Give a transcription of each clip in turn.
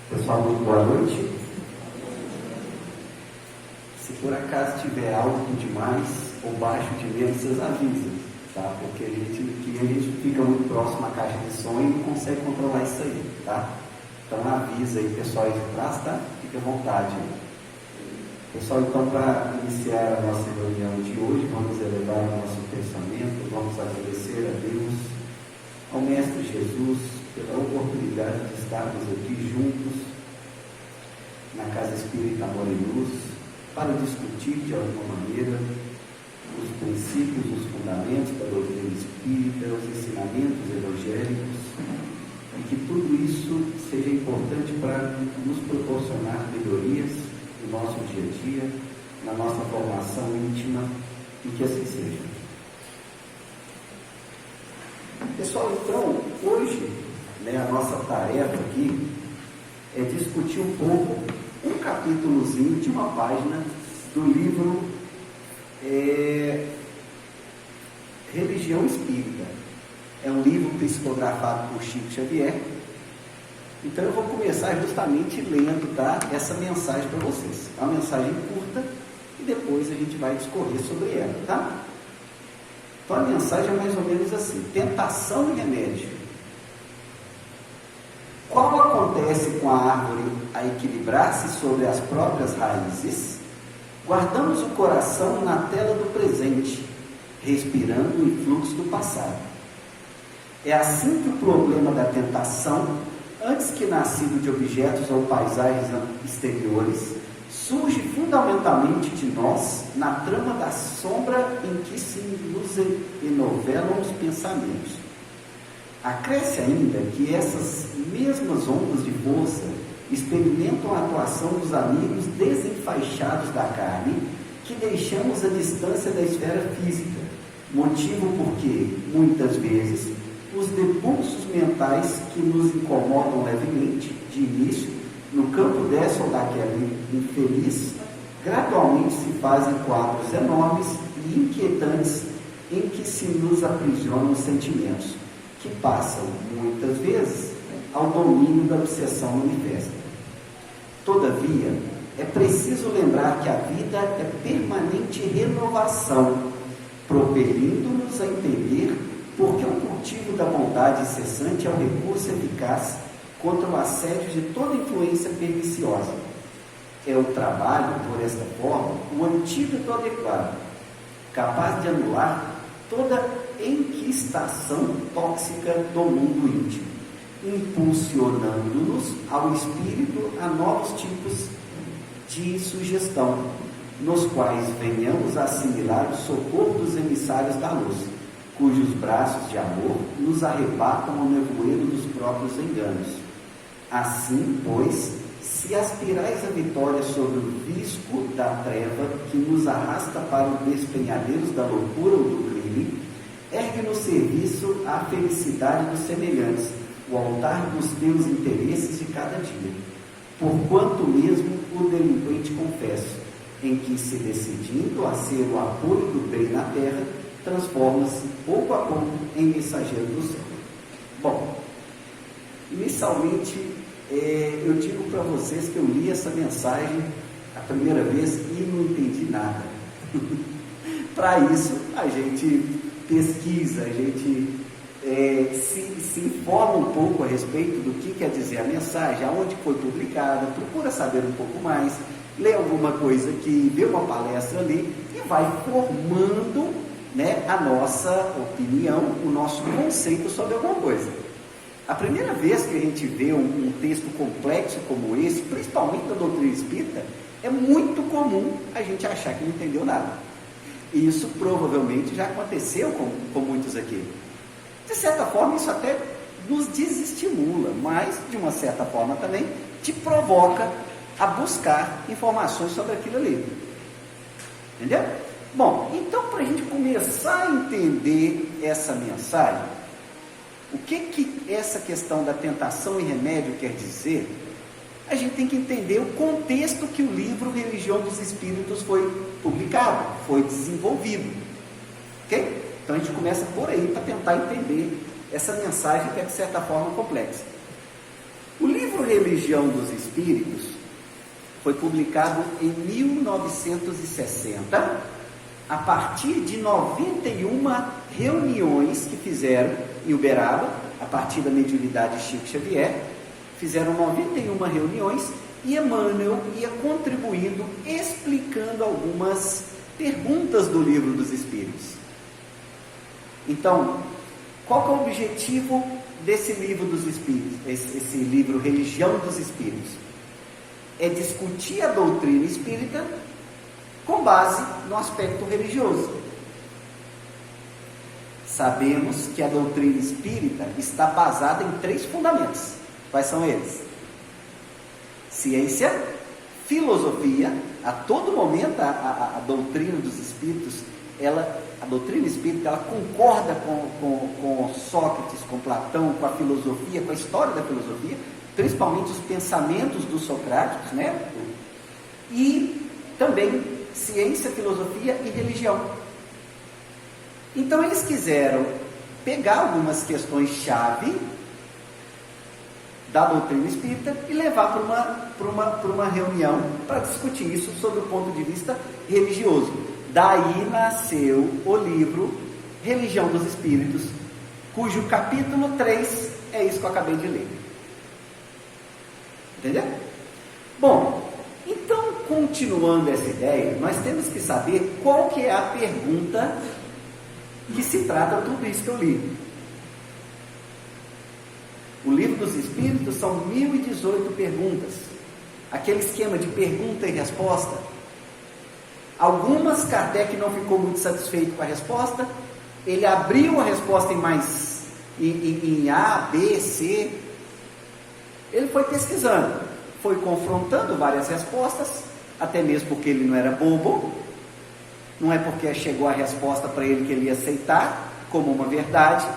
Pessoal, muito boa noite. Se por acaso tiver alto demais ou baixo de menos, vocês avisam, tá? Porque a gente fica muito próximo à caixa de som e não consegue controlar isso aí, tá? Então avisa aí, pessoal aí de trás, tá? Fique à vontade. Pessoal, então, para iniciar a nossa reunião de hoje, vamos elevar o nosso pensamento, vamos agradecer a Deus, ao Mestre Jesus, pela oportunidade de estarmos aqui juntos na Casa Espírita Amor e Luz para discutir de alguma maneira os princípios, os fundamentos da doutrina espírita, os ensinamentos evangélicos, e que tudo isso seja importante para nos proporcionar melhorias no nosso dia a dia, na nossa formação íntima, e que assim seja. Pessoal, então, hoje, a nossa tarefa aqui é discutir um pouco, um capítulozinho de uma página do livro Religião Espírita. É um livro psicografado por Chico Xavier. Então eu vou começar justamente lendo, tá, essa mensagem para vocês. É uma mensagem curta e depois a gente vai discorrer sobre ela, tá? Então a mensagem é mais ou menos assim: tentação e remédio. Qual acontece com a árvore a equilibrar-se sobre as próprias raízes? Guardamos o coração na tela do presente, respirando o influxo do passado. É assim que o problema da tentação, antes que nascido de objetos ou paisagens exteriores, surge fundamentalmente de nós na trama da sombra em que se nos enovelam os pensamentos. Acresce ainda que essas mesmas ondas de força experimentam a atuação dos amigos desenfaixados da carne, que deixamos à distância da esfera física, motivo porque, muitas vezes, os depulsos mentais que nos incomodam levemente, de início, no campo dessa ou daquela infeliz, gradualmente se fazem quadros enormes e inquietantes em que se nos aprisionam os sentimentos, que passam, muitas vezes, ao domínio da obsessão manifesta. Todavia, é preciso lembrar que a vida é permanente renovação, propelindo-nos a entender porque o cultivo da bondade incessante é um recurso eficaz contra o assédio de toda influência perniciosa. É o trabalho, por esta forma, o antídoto adequado, capaz de anular toda enquistação tóxica do mundo íntimo, impulsionando-nos ao espírito a novos tipos de sugestão, nos quais venhamos a assimilar o socorro dos emissários da luz, cujos braços de amor nos arrebatam ao nevoeiro dos próprios enganos. Assim, pois, se aspirais a vitória sobre o visco da treva que nos arrasta para os despenhadeiros da loucura ou do crime, ergue no serviço a felicidade dos semelhantes, o altar dos teus interesses de cada dia, porquanto mesmo o delinquente confesso, em que, se decidindo a ser o apoio do bem na terra, transforma-se pouco a pouco em mensageiro do céu. Bom, inicialmente eu digo para vocês que eu li essa mensagem a primeira vez e não entendi nada. Para isso a gente pesquisa, a gente se informa um pouco a respeito do que quer dizer a mensagem, aonde foi publicada, procura saber um pouco mais, lê alguma coisa aqui, vê uma palestra ali e vai formando, a nossa opinião, o nosso conceito sobre alguma coisa. A primeira vez que a gente vê um texto complexo como esse, principalmente da doutrina espírita, é muito comum a gente achar que não entendeu nada. E isso provavelmente já aconteceu com muitos aqui. De certa forma, isso até nos desestimula, mas, de uma certa forma também, te provoca a buscar informações sobre aquilo ali. Entendeu? Bom, então, para a gente começar a entender essa mensagem, o que essa questão da tentação e remédio quer dizer, a gente tem que entender o contexto que o livro Religião dos Espíritos foi publicado, foi desenvolvido. Ok? Então a gente começa por aí para tentar entender essa mensagem que é de certa forma complexa. O livro Religião dos Espíritos foi publicado em 1960, a partir de 91 reuniões que fizeram em Uberaba, a partir da mediunidade Chico Xavier, fizeram 91 reuniões, e Emmanuel ia contribuindo, explicando algumas perguntas do Livro dos Espíritos. Então, qual que é o objetivo desse Livro dos Espíritos, esse livro Religião dos Espíritos? É discutir a doutrina espírita com base no aspecto religioso. Sabemos que a doutrina espírita está basada em 3 fundamentos. Quais são eles? Ciência, filosofia. A todo momento a doutrina dos espíritos, a doutrina espírita, ela concorda com Sócrates, com Platão, com a filosofia, com a história da filosofia, principalmente os pensamentos dos socráticos, né? E também ciência, filosofia e religião. Então eles quiseram pegar algumas questões-chave da doutrina espírita e levar para uma reunião para discutir isso sob o ponto de vista religioso. Daí nasceu o livro Religião dos Espíritos, cujo capítulo 3 é isso que eu acabei de ler. Entendeu? Bom, então, continuando essa ideia, nós temos que saber qual que é a pergunta que se trata tudo isso que eu li. O Livro dos Espíritos são 1018 perguntas, aquele esquema de pergunta e resposta. Algumas Kardec não ficou muito satisfeito com a resposta, ele abriu a resposta em A, B, C. Ele foi pesquisando, foi confrontando várias respostas, até mesmo porque ele não era bobo, não é porque chegou a resposta para ele que ele ia aceitar como uma verdade.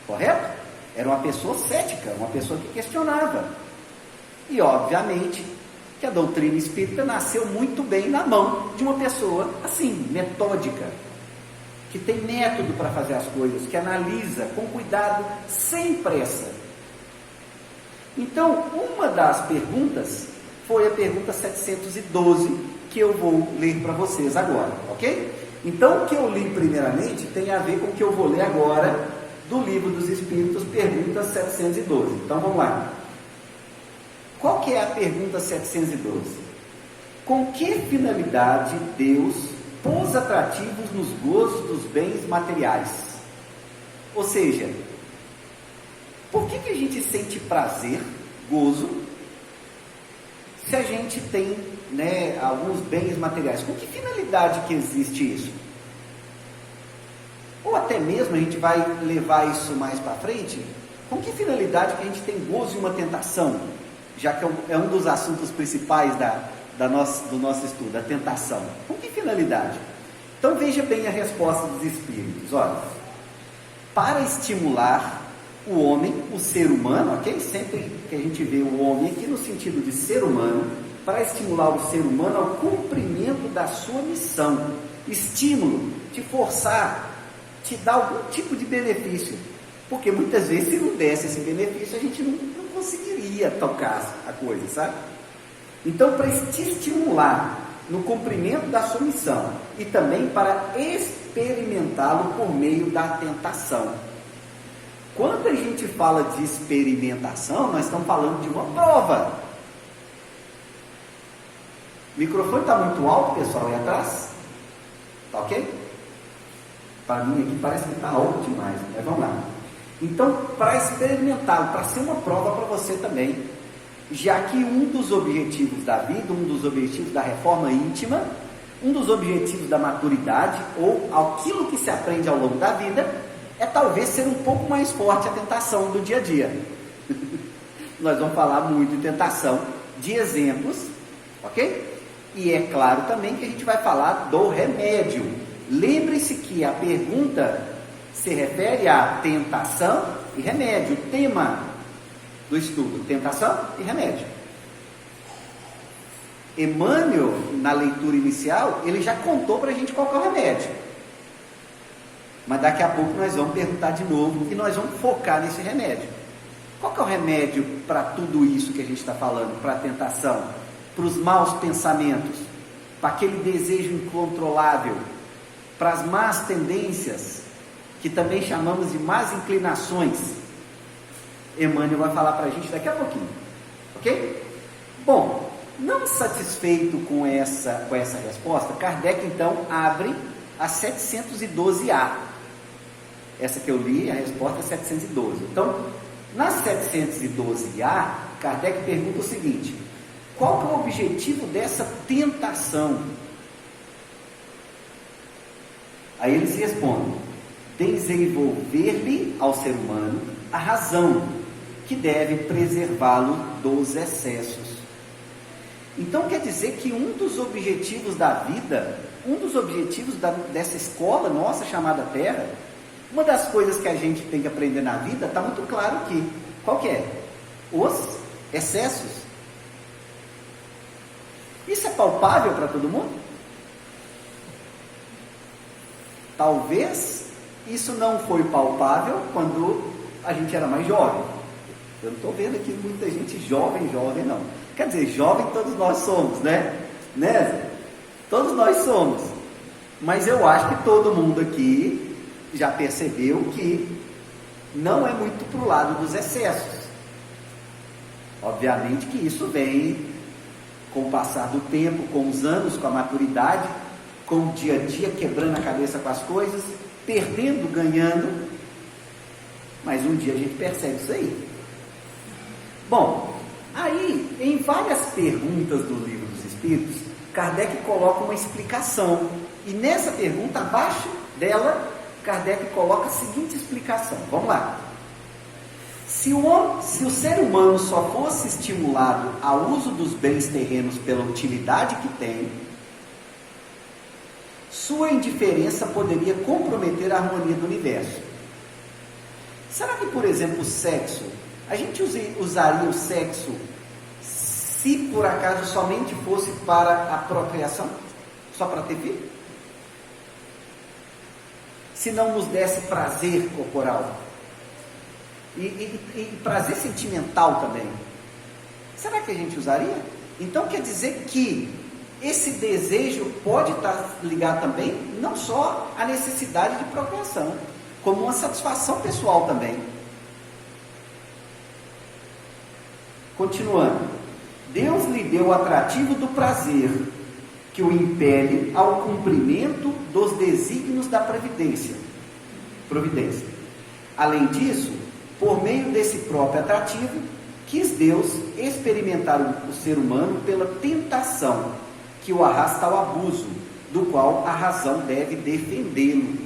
Correto? Era uma pessoa cética, uma pessoa que questionava. E obviamente que a doutrina espírita nasceu muito bem na mão de uma pessoa assim, metódica, que tem método para fazer as coisas, que analisa com cuidado, sem pressa. Então, uma das perguntas foi a pergunta 712, que eu vou ler para vocês agora, ok? Então, o que eu li primeiramente tem a ver com o que eu vou ler agora do Livro dos Espíritos, pergunta 712. Então, vamos lá. Qual que é a pergunta 712? Com que finalidade Deus pôs atrativos nos gozos dos bens materiais? Ou seja, por que a gente sente prazer, gozo, se a gente tem, né, alguns bens materiais? Com que finalidade que existe isso? Ou até mesmo a gente vai levar isso mais para frente, com que finalidade que a gente tem gozo e uma tentação? Já que é um dos assuntos principais do nosso estudo, a tentação. Com que finalidade? Então veja bem a resposta dos Espíritos. Olha, para estimular o homem, o ser humano, ok? Sempre que a gente vê o homem aqui no sentido de ser humano, para estimular o ser humano ao cumprimento da sua missão. Estímulo, te forçar, te dar algum tipo de benefício, porque muitas vezes se não desse esse benefício, a gente não conseguiria tocar a coisa, sabe? Então, para te estimular no cumprimento da sua missão e também para experimentá-lo por meio da tentação. Quando a gente fala de experimentação, nós estamos falando de uma prova. O microfone está muito alto, pessoal, aí atrás? Tá ok? Para mim aqui parece que está alto demais, mas vamos lá. Então, para experimentá-lo, para ser uma prova para você também, já que um dos objetivos da vida, um dos objetivos da reforma íntima, um dos objetivos da maturidade, ou aquilo que se aprende ao longo da vida, é talvez ser um pouco mais forte a tentação do dia a dia. Nós vamos falar muito de tentação, de exemplos, ok? E é claro também que a gente vai falar do remédio. Lembre-se que a pergunta se refere à tentação e remédio, o tema do estudo, tentação e remédio. Emmanuel, na leitura inicial, ele já contou para a gente qual que é o remédio. Mas daqui a pouco nós vamos perguntar de novo e nós vamos focar nesse remédio. Qual que é o remédio para tudo isso que a gente está falando? Para a tentação, para os maus pensamentos, para aquele desejo incontrolável, para as más tendências, que também chamamos de más inclinações. Emmanuel vai falar para a gente daqui a pouquinho, ok? Bom, não satisfeito com essa resposta, Kardec então abre a 712A. Essa que eu li, a resposta é 712. Então, na 712A, Kardec pergunta o seguinte: qual que é o objetivo dessa tentação? Aí eles respondem: desenvolver-lhe ao ser humano a razão que deve preservá-lo dos excessos. Então quer dizer que um dos objetivos da vida, um dos objetivos dessa escola nossa chamada Terra, uma das coisas que a gente tem que aprender na vida, está muito claro aqui. Qual que é? Os excessos. Isso é palpável para todo mundo? Talvez isso não foi palpável quando a gente era mais jovem. Eu não estou vendo aqui muita gente jovem não. Quer dizer, jovem todos nós somos, né? Todos nós somos. Mas eu acho que todo mundo aqui já percebeu que não é muito para o lado dos excessos. Obviamente que isso vem com o passar do tempo, com os anos, com a maturidade, com o dia a dia, quebrando a cabeça com as coisas, perdendo, ganhando, mas um dia a gente percebe isso aí. Bom, aí, em várias perguntas do Livro dos Espíritos, Kardec coloca uma explicação, e nessa pergunta, abaixo dela, Kardec coloca a seguinte explicação. Vamos lá. Se o ser humano só fosse estimulado ao uso dos bens terrenos pela utilidade que tem, sua indiferença poderia comprometer a harmonia do universo. Será que, por exemplo, o sexo, a gente usaria o sexo se por acaso somente fosse para a procriação? Só para ter filho? Se não nos desse prazer corporal e prazer sentimental também, será que a gente usaria? Então quer dizer que esse desejo pode estar ligado também não só à necessidade de procriação, como uma satisfação pessoal também. Continuando, Deus lhe deu o atrativo do prazer, que o impele ao cumprimento dos desígnios da providência. Além disso, por meio desse próprio atrativo, quis Deus experimentar o ser humano pela tentação que o arrasta ao abuso, do qual a razão deve defendê-lo.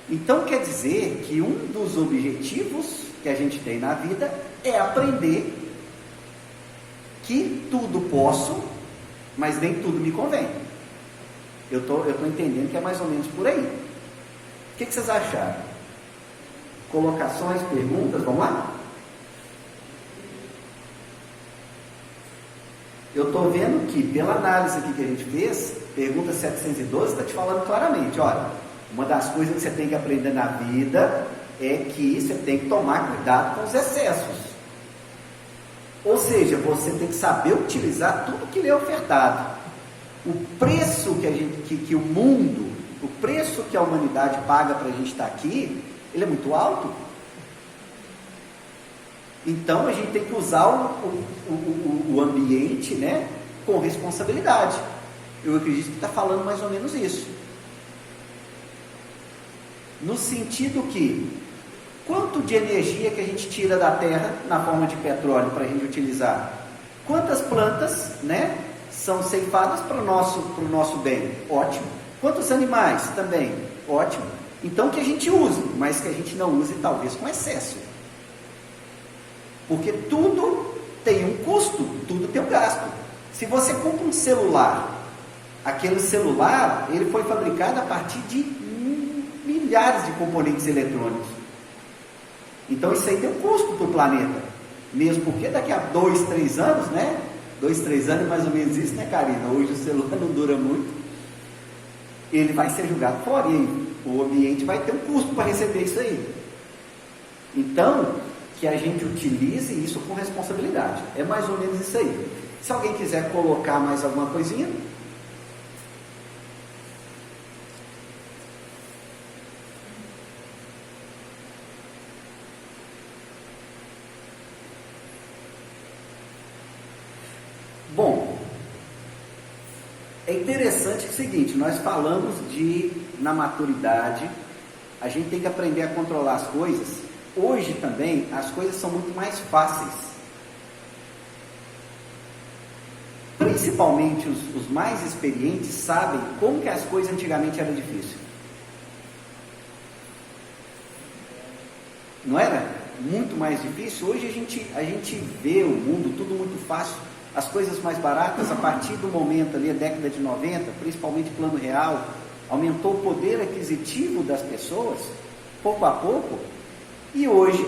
Então quer dizer que um dos objetivos que a gente tem na vida é aprender que tudo posso, mas nem tudo me convém. Eu estou entendendo que é mais ou menos por aí. O que vocês acharam? Colocações, perguntas, vamos lá? Eu estou vendo que, pela análise aqui que a gente fez, pergunta 712 está te falando claramente, olha, uma das coisas que você tem que aprender na vida é que você tem que tomar cuidado com os excessos. Ou seja, você tem que saber utilizar tudo que lhe é ofertado. O preço que o mundo, o preço que a humanidade paga para a gente estar aqui, ele é muito alto. Então a gente tem que usar o ambiente, né, com responsabilidade. Eu acredito que está falando mais ou menos isso. No sentido que, quanto de energia que a gente tira da terra na forma de petróleo para a gente utilizar? Quantas plantas, né, são ceifadas para o nosso bem? Ótimo. Quantos animais também? Ótimo. Então que a gente use, mas que a gente não use talvez com excesso. Porque tudo tem um custo, tudo tem um gasto. Se você compra um celular, aquele celular, ele foi fabricado a partir de milhares de componentes eletrônicos. Então isso aí tem um custo para o planeta. Mesmo porque daqui a 2, 3 anos, né? 2, 3 anos é mais ou menos isso, né, Karina? Hoje o celular não dura muito. Ele vai ser jogado fora e o ambiente vai ter um custo para receber isso aí. Então, que a gente utilize isso com responsabilidade. É mais ou menos isso aí. Se alguém quiser colocar mais alguma coisinha. Bom, é interessante o seguinte, nós falamos na maturidade, a gente tem que aprender a controlar as coisas. Hoje também as coisas são muito mais fáceis. Principalmente os mais experientes sabem como que as coisas antigamente eram difíceis. Não era? Muito mais difícil. Hoje a gente vê o mundo tudo muito fácil. As coisas mais baratas, a partir do momento ali, a década de 90, principalmente Plano Real, aumentou o poder aquisitivo das pessoas, pouco a pouco, e hoje,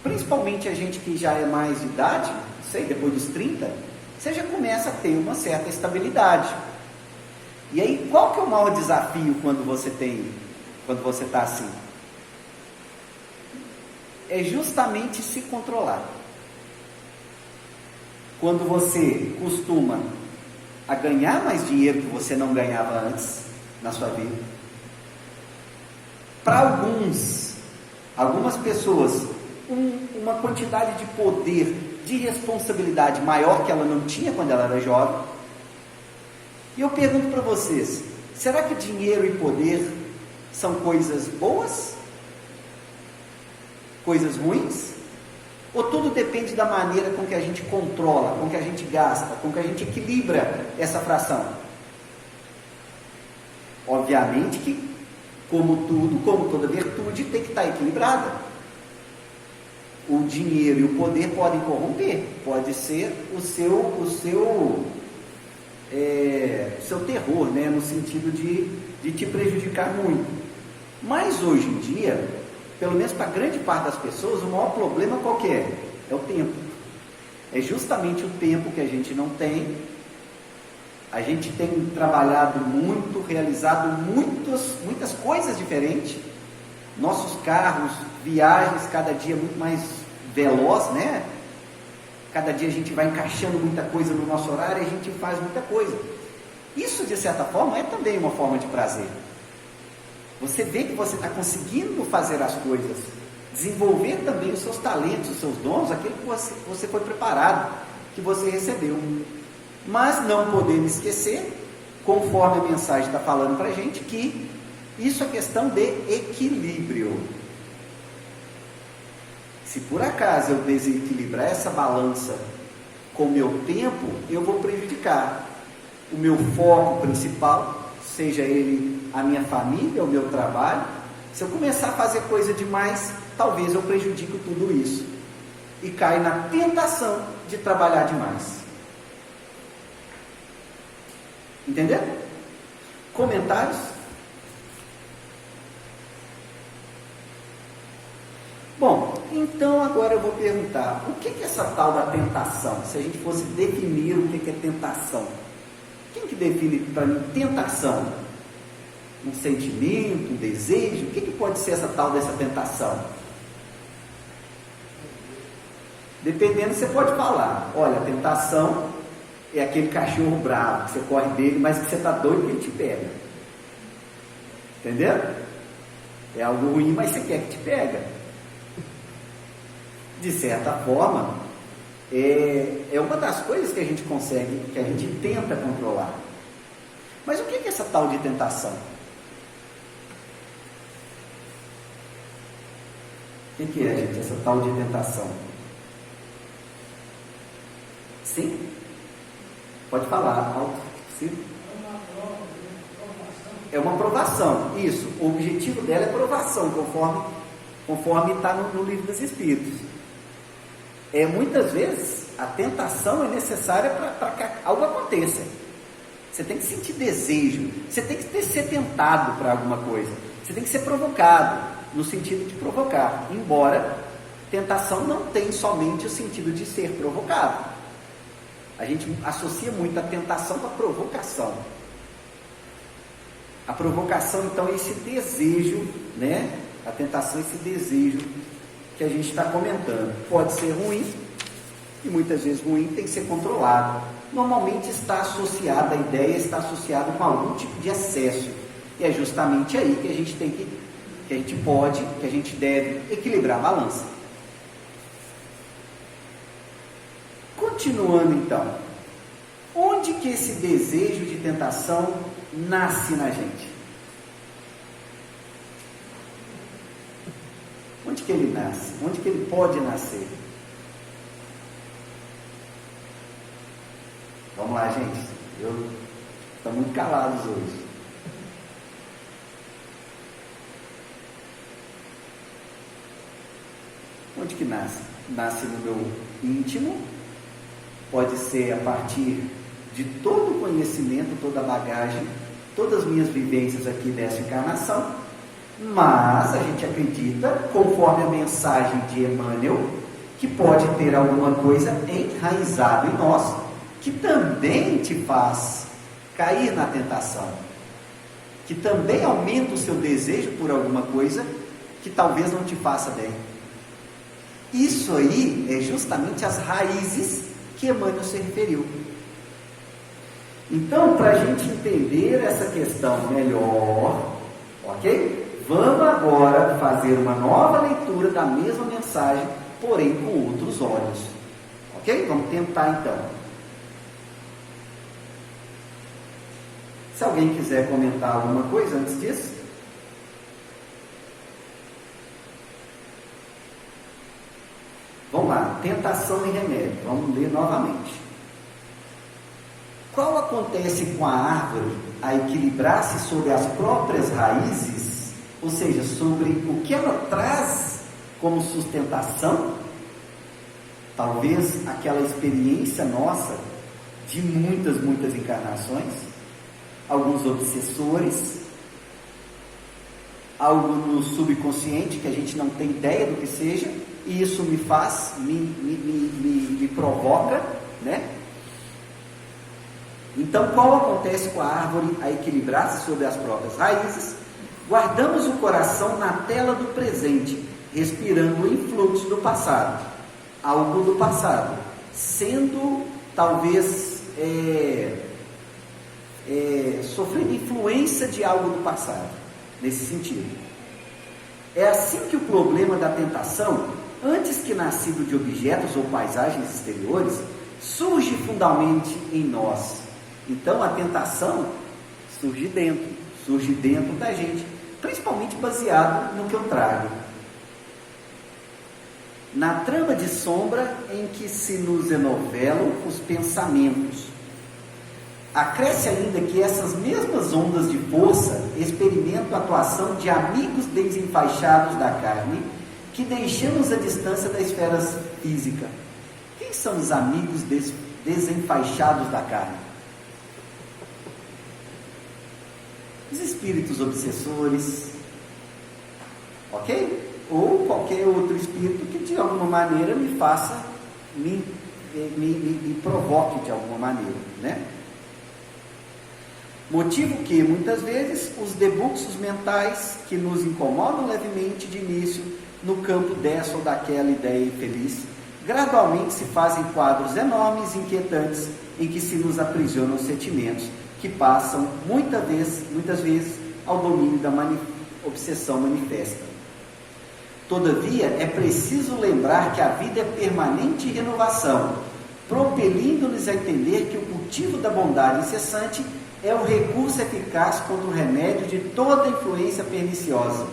principalmente a gente que já é mais de idade, sei, depois dos 30, você já começa a ter uma certa estabilidade. E aí, qual que é o maior desafio quando você está assim? É justamente se controlar. Quando você costuma a ganhar mais dinheiro que você não ganhava antes na sua vida, para algumas pessoas, uma quantidade de poder, de responsabilidade maior que ela não tinha quando ela era jovem. E eu pergunto para vocês, será que dinheiro e poder são coisas boas? Coisas ruins? Ou tudo depende da maneira com que a gente controla, com que a gente gasta, com que a gente equilibra essa fração? Obviamente que, como tudo, como toda virtude, tem que estar equilibrada. O dinheiro e o poder podem corromper, pode ser o seu terror, né? No sentido de te prejudicar muito. Mas hoje em dia, pelo menos para grande parte das pessoas, o maior problema qual que é? É o tempo. É justamente o tempo que a gente não tem. A gente tem trabalhado muito, realizado muitas coisas diferentes. Nossos carros, viagens, cada dia muito mais veloz, né? Cada dia a gente vai encaixando muita coisa no nosso horário e a gente faz muita coisa. Isso, de certa forma, é também uma forma de prazer. Você vê que você está conseguindo fazer as coisas, desenvolver também os seus talentos, os seus dons, aquilo que você foi preparado, que você recebeu. Mas não podemos esquecer, conforme a mensagem está falando para a gente, que isso é questão de equilíbrio. Se por acaso eu desequilibrar essa balança com o meu tempo, eu vou prejudicar o meu foco principal, seja ele a minha família, o meu trabalho. Se eu começar a fazer coisa demais, talvez eu prejudique tudo isso e caia na tentação de trabalhar demais. Entendeu? Comentários? Bom, então agora eu vou perguntar, o que é essa tal da tentação? Se a gente fosse definir o que é tentação, quem que define para mim tentação? Um sentimento, um desejo? O que pode ser essa tal dessa tentação? Dependendo, você pode falar, olha, a tentação é aquele cachorro bravo, que você corre dele, mas que você está doido que ele te pega. Entendeu? É algo ruim, mas você quer que te pega. De certa forma, é uma das coisas que a gente consegue, que a gente tenta controlar. Mas o que é essa tal de tentação? O que é, gente, essa tal de tentação? Sim? Pode falar, alto, sim? É uma provação, isso. O objetivo dela é provação, conforme está no livro dos Espíritos. Muitas vezes, a tentação é necessária para que algo aconteça. Você tem que sentir desejo, você tem que ser tentado para alguma coisa, você tem que ser provocado, no sentido de provocar, embora tentação não tem somente o sentido de ser provocado. A gente associa muito a tentação com a provocação. A provocação, então, é esse desejo, né? A tentação é esse desejo que a gente está comentando. Pode ser ruim, e muitas vezes ruim tem que ser controlado. Normalmente está associado, a ideia está associada com algum tipo de excesso. E é justamente aí que a gente tem que a gente pode, que a gente deve equilibrar a balança. Continuando então, onde que esse desejo de tentação nasce na gente? Onde que ele nasce? Onde que ele pode nascer? Vamos lá, gente. Estão muito calados hoje. Onde que nasce? Nasce no meu íntimo. Pode ser a partir de todo o conhecimento, toda a bagagem, todas as minhas vivências aqui dessa encarnação. Mas a gente acredita, conforme a mensagem de Emmanuel, que pode ter alguma coisa enraizada em nós, que também te faz cair na tentação, que também aumenta o seu desejo por alguma coisa que talvez não te faça bem. Isso aí é justamente as raízes que Emmanuel se referiu. Então, para a gente entender essa questão melhor, ok? Vamos agora fazer uma nova leitura da mesma mensagem, porém com outros olhos. Ok? Vamos tentar então. Se alguém quiser comentar alguma coisa antes disso. Vamos lá, tentação e remédio. Vamos ler novamente. Qual acontece com a árvore a equilibrar-se sobre as próprias raízes? Ou seja, sobre o que ela traz como sustentação, talvez aquela experiência nossa de muitas encarnações, alguns obsessores, algo no subconsciente que a gente não tem ideia do que seja, e isso me faz, me provoca, né? Então, qual acontece com a árvore a equilibrar-se sobre as próprias raízes? Guardamos o coração na tela do presente, respirando o influxo do passado, algo do passado, sendo talvez sofrendo influência de algo do passado, nesse sentido. É assim que o problema da tentação, antes que nascido de objetos ou paisagens exteriores, surge fundamentalmente em nós. Então a tentação surge dentro da gente, principalmente baseado no que eu trago. Na trama de sombra em que se nos enovelam os pensamentos. Acresce ainda que essas mesmas ondas de força experimentam a atuação de amigos desenfaixados da carne, que deixamos à distância da esfera física. Quem são os amigos desenfaixados da carne? Os espíritos obsessores, ok? Ou qualquer outro espírito que de alguma maneira me faça, me provoque de alguma maneira, né? Motivo que, muitas vezes, os debuxos mentais que nos incomodam levemente de início, no campo dessa ou daquela ideia infeliz, gradualmente se fazem quadros enormes e inquietantes em que se nos aprisionam os sentimentos, que passam muitas vezes ao domínio da obsessão manifesta. Todavia, é preciso lembrar que a vida é permanente renovação, propelindo-nos a entender que o cultivo da bondade incessante é o recurso eficaz contra o remédio de toda influência perniciosa.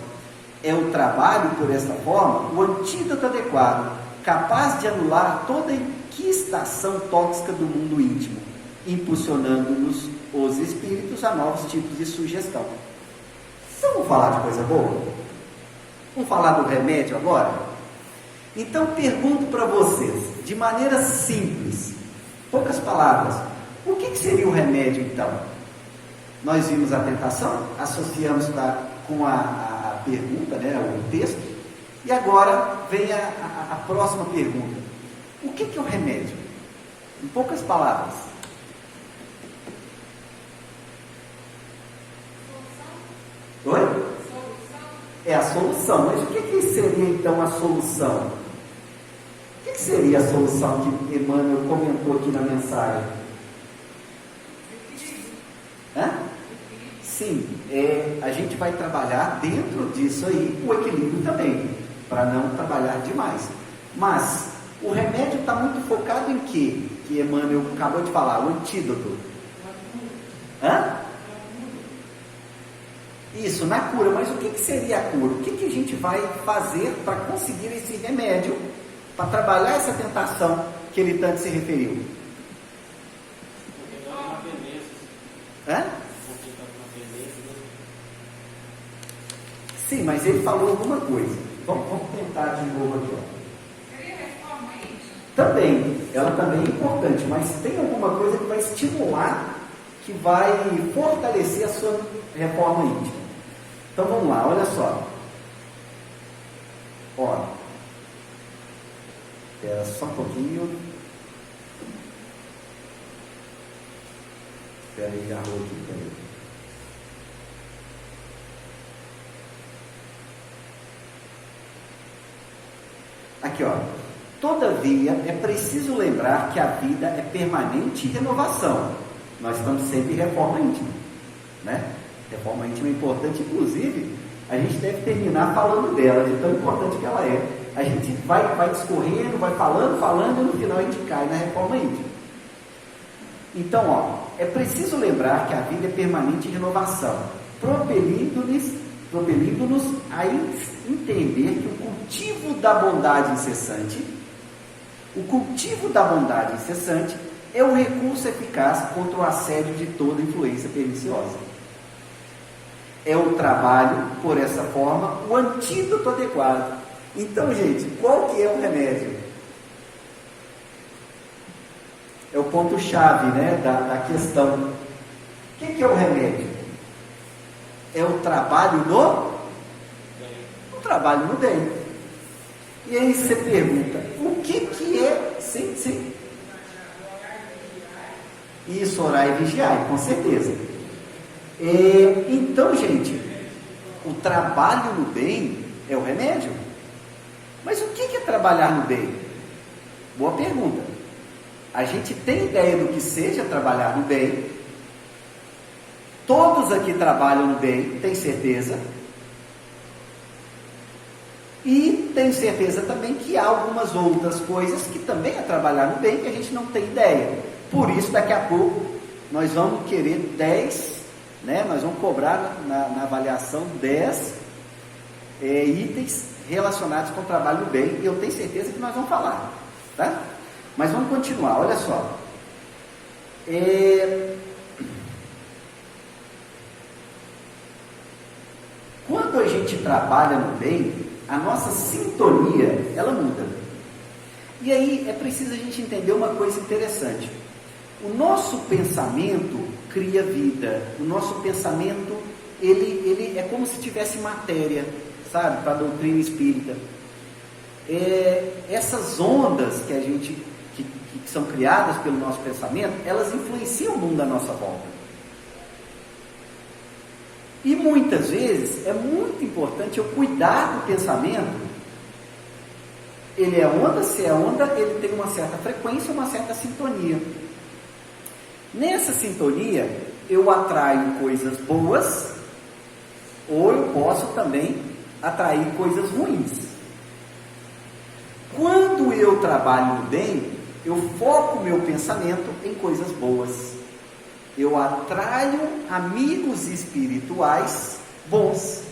É o trabalho, por esta forma, o antídoto adequado, capaz de anular toda a inquistação tóxica do mundo íntimo, impulsionando-nos os espíritos a novos tipos de sugestão. Então, vamos falar de coisa boa? Vamos falar do remédio agora? Então, pergunto para vocês, de maneira simples, poucas palavras, o que seria o remédio então? Nós vimos a tentação, associamos com a pergunta, né, o texto, e agora vem a próxima pergunta. O que é o remédio? Em poucas palavras. Oi? é a solução. Mas o que seria então a solução? O que seria a solução que Emmanuel comentou aqui na mensagem? Hã? Sim, a gente vai trabalhar dentro disso aí, o equilíbrio também, para não trabalhar demais. Mas o remédio está muito focado em quê? Que Emmanuel acabou de falar, o antídoto. Hã? Isso, na cura. Mas o que seria a cura? O que a gente vai fazer para conseguir esse remédio, para trabalhar essa tentação que ele tanto se referiu? Hã? Sim, mas ele falou alguma coisa. Vamos tentar de novo aqui. Seria reforma íntima? Também, ela também é importante, mas tem alguma coisa que vai estimular, que vai fortalecer a sua reforma íntima. Então vamos lá, olha só. Ó, espera só um pouquinho. Espera aí, já arrou aqui, peraí. Aqui, ó. Todavia, é preciso lembrar que a vida é permanente renovação. Nós estamos sempre em reforma íntima, né? Reforma íntima é importante, inclusive, a gente deve terminar falando dela, de tão importante que ela é. A gente vai discorrendo, vai falando, e no final a gente cai na reforma íntima. Então, ó, é preciso lembrar que a vida é permanente renovação, propelindo-nos a entender que o cultivo da bondade incessante é o recurso eficaz contra o assédio de toda influência perniciosa. É o trabalho, por essa forma, o antídoto adequado. Então, gente, qual que é o remédio? É o ponto-chave, né, da questão. O que é o remédio? É o trabalho no bem. E aí você pergunta, o que é? Sim. Isso, orar e vigiar, com certeza. Então, gente, o trabalho no bem é o remédio. Mas o que é trabalhar no bem? Boa pergunta. A gente tem ideia do que seja trabalhar no bem. Todos aqui trabalham no bem, tem certeza. E tenho certeza também que há algumas outras coisas que também é trabalhar no bem, que a gente não tem ideia. Por isso, daqui a pouco, nós vamos querer 10, né? Nós vamos cobrar na avaliação 10 itens relacionados com o trabalho no bem, e eu tenho certeza que nós vamos falar, tá? Mas vamos continuar, olha só. Quando a gente trabalha no bem, a nossa sintonia, ela muda. E aí é preciso a gente entender uma coisa interessante. O nosso pensamento cria vida. O nosso pensamento, ele é como se tivesse matéria, sabe, para a doutrina espírita. Essas ondas que são criadas pelo nosso pensamento, elas influenciam o mundo à nossa volta. E muitas vezes é muito importante eu cuidar do pensamento. Ele é onda, se é onda, ele tem uma certa frequência, uma certa sintonia. Nessa sintonia, eu atraio coisas boas, ou eu posso também atrair coisas ruins. Quando eu trabalho no bem, eu foco meu pensamento em coisas boas. Eu atraio amigos espirituais bons.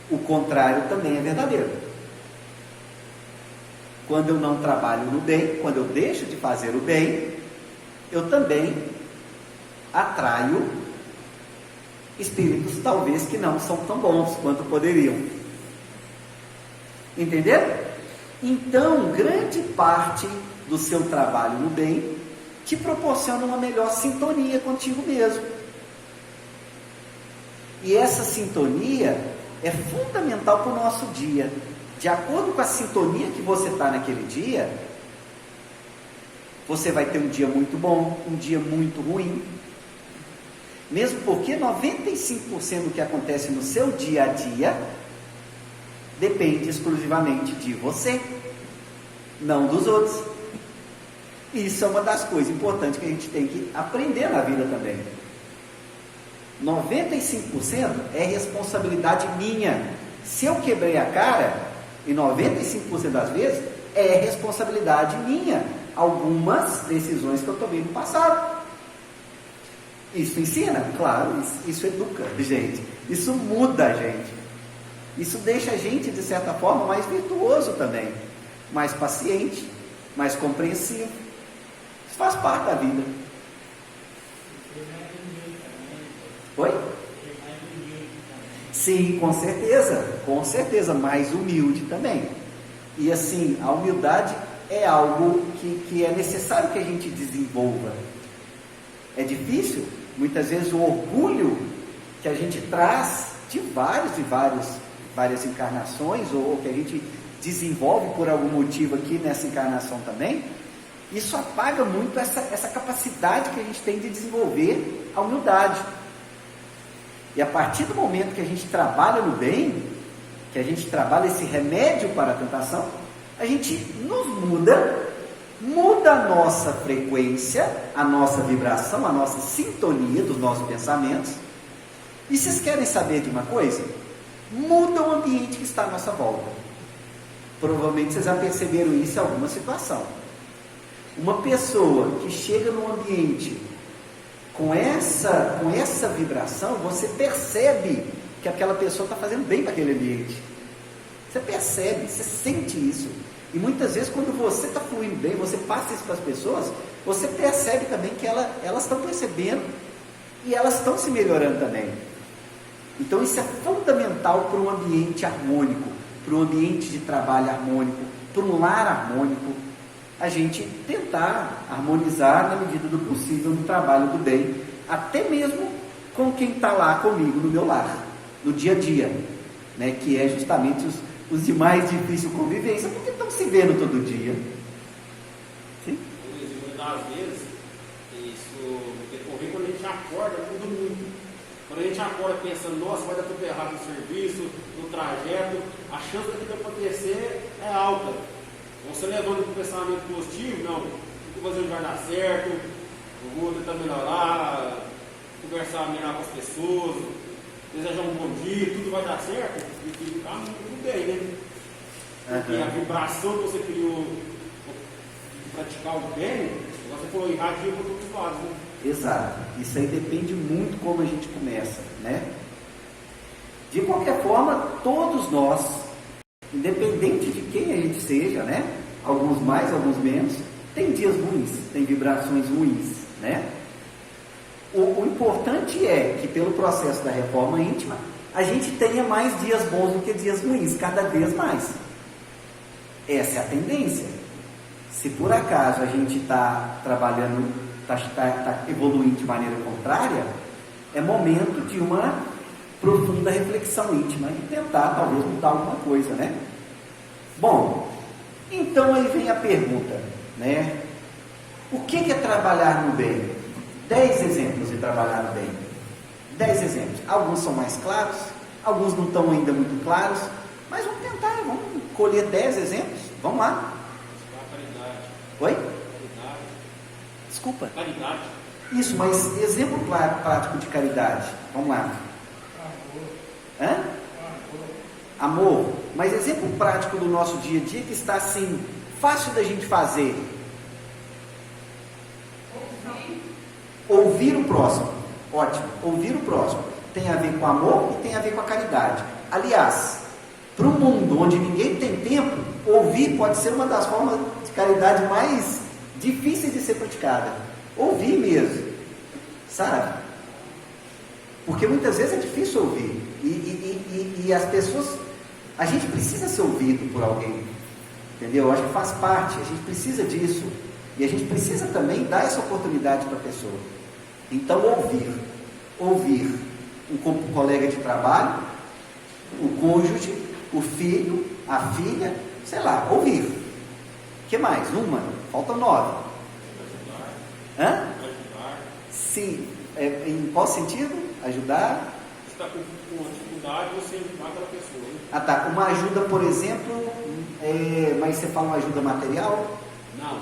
O contrário também é verdadeiro. Quando eu não trabalho no bem, quando eu deixo de fazer o bem, eu também atraio espíritos talvez que não são tão bons quanto poderiam. Entenderam? Então, grande parte do seu trabalho no bem te proporciona uma melhor sintonia contigo mesmo. E essa sintonia é fundamental para o nosso dia. De acordo com a sintonia que você está naquele dia, você vai ter um dia muito bom, um dia muito ruim. Mesmo porque 95% do que acontece no seu dia a dia depende exclusivamente de você, não dos outros. Isso é uma das coisas importantes que a gente tem que aprender na vida também. 95% é responsabilidade minha. Se eu quebrei a cara, e 95% das vezes, é responsabilidade minha. Algumas decisões que eu tomei no passado. Isso ensina? Claro, isso educa, gente. Isso muda a gente. Isso deixa a gente, de certa forma, mais virtuoso também. Mais paciente, mais compreensivo. Isso faz parte da vida. Oi? Sim, com certeza, mais humilde também. E assim, a humildade é algo que é necessário que a gente desenvolva. É difícil, muitas vezes o orgulho que a gente traz de várias encarnações, ou que a gente desenvolve por algum motivo aqui nessa encarnação também, isso apaga muito essa capacidade que a gente tem de desenvolver a humildade. E a partir do momento que a gente trabalha no bem, que a gente trabalha esse remédio para a tentação, a gente nos muda a nossa frequência, a nossa vibração, a nossa sintonia dos nossos pensamentos. E vocês querem saber de uma coisa? Muda o ambiente que está à nossa volta. Provavelmente vocês já perceberam isso em alguma situação. Uma pessoa que chega num ambiente com essa vibração, você percebe que aquela pessoa está fazendo bem para aquele ambiente. Você percebe, você sente isso. E muitas vezes, quando você está fluindo bem, você passa isso para as pessoas, você percebe também que elas estão percebendo e elas estão se melhorando também. Então isso é fundamental para um ambiente harmônico, para um ambiente de trabalho harmônico, para um lar harmônico, a gente tentar harmonizar na medida do possível no trabalho do bem, até mesmo com quem está lá comigo no meu lar, no dia a dia, né, que é justamente os de mais difícil convivência, porque estão se vendo todo dia. Sim? Muitas vezes, isso decorrer quando a gente acorda, muda muito. Quando a gente acorda pensando, nossa, vai dar tudo errado no serviço, no trajeto, a chance daquilo acontecer é alta. Você levando com um pensamento positivo, não, o que fazer vai dar certo, eu vou tentar melhorar, conversar melhor com as pessoas, desejar um bom dia, tudo vai dar certo, e ficar muito bem, né? Porque a vibração que você criou de praticar o bem, você falou, irradia para todos os lados, né? Exato, isso aí depende muito como a gente começa, né? De qualquer forma, todos nós, independente de quem a gente seja, né? Alguns mais, alguns menos, tem dias ruins, tem vibrações ruins, né? O importante é que pelo processo da reforma íntima, a gente tenha mais dias bons do que dias ruins, cada vez mais. Essa é a tendência. Se por acaso a gente está trabalhando, está evoluindo de maneira contrária, é momento de uma profunda reflexão íntima e tentar talvez mudar alguma coisa, né? Bom, então aí vem a pergunta, né? O que é trabalhar no bem? 10 exemplos de trabalhar no bem. 10 exemplos. Alguns são mais claros, alguns não estão ainda muito claros, mas vamos tentar, vamos colher 10 exemplos. Vamos lá. Caridade. Oi? Caridade. Desculpa. Caridade. Isso, mas exemplo prático de caridade. Vamos lá. Hã? Amor. Mas exemplo prático do nosso dia a dia que está assim, fácil da gente fazer. Ouvir o próximo. Ótimo. Ouvir o próximo. Tem a ver com amor e tem a ver com a caridade. Aliás, para um mundo onde ninguém tem tempo, ouvir pode ser uma das formas de caridade mais difíceis de ser praticada. Ouvir mesmo. Sabe? Porque muitas vezes é difícil ouvir. E as pessoas... A gente precisa ser ouvido por alguém. Entendeu? Eu acho que faz parte. A gente precisa disso. E a gente precisa também dar essa oportunidade para a pessoa. Então, ouvir um colega de trabalho, o cônjuge, o filho, a filha, sei lá, ouvir. O que mais? Uma? Faltam 9. Hã? Sim. Em qual sentido? Ajudar? Você está com uma dificuldade, você ajudar aquela pessoa. Né? Ah, tá. Uma ajuda, por exemplo, mas você fala uma ajuda material? Não,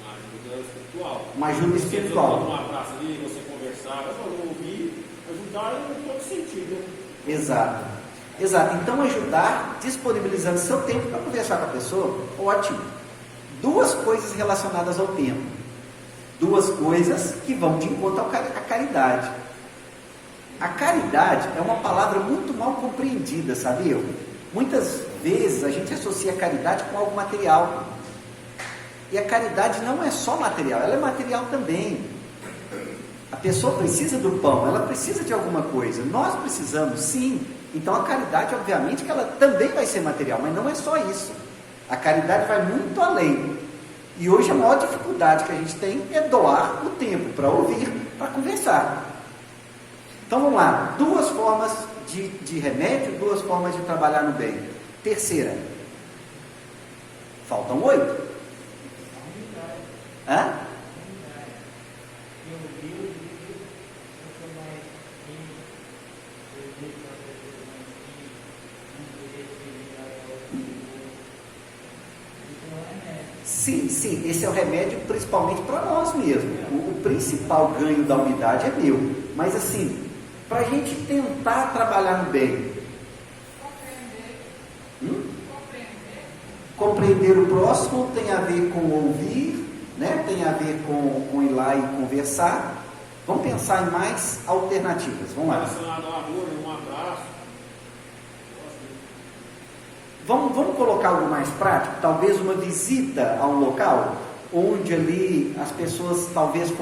uma ajuda espiritual. Uma ajuda espiritual. Você um abraço ali, você conversar, não ouvir, ajudar em todo sentido. Né? Exato. Exato. Então, ajudar disponibilizando seu tempo para conversar com a pessoa, ótimo. Duas coisas relacionadas ao tempo. Duas coisas que vão de encontro à caridade. A caridade é uma palavra muito mal compreendida, sabia? Muitas vezes a gente associa a caridade com algo material. E a caridade não é só material, ela é material também. A pessoa precisa do pão, ela precisa de alguma coisa. Nós precisamos, sim. Então a caridade, obviamente, que ela também vai ser material, mas não é só isso. A caridade vai muito além. E hoje a maior dificuldade que a gente tem é doar o tempo para ouvir, para conversar. Então vamos lá, duas formas de remédio, duas formas de trabalhar no bem. Terceira, faltam 8. Hã? Sim, esse é o remédio principalmente para nós mesmos. O principal ganho da unidade é meu. Mas assim, para a gente tentar trabalhar no bem. Compreender o próximo tem a ver com ouvir, né? Tem a ver com ir lá e conversar. Vamos pensar em mais alternativas. Vamos lá. Um abraço. Vamos colocar algo mais prático, talvez uma visita a um local, onde ali as pessoas talvez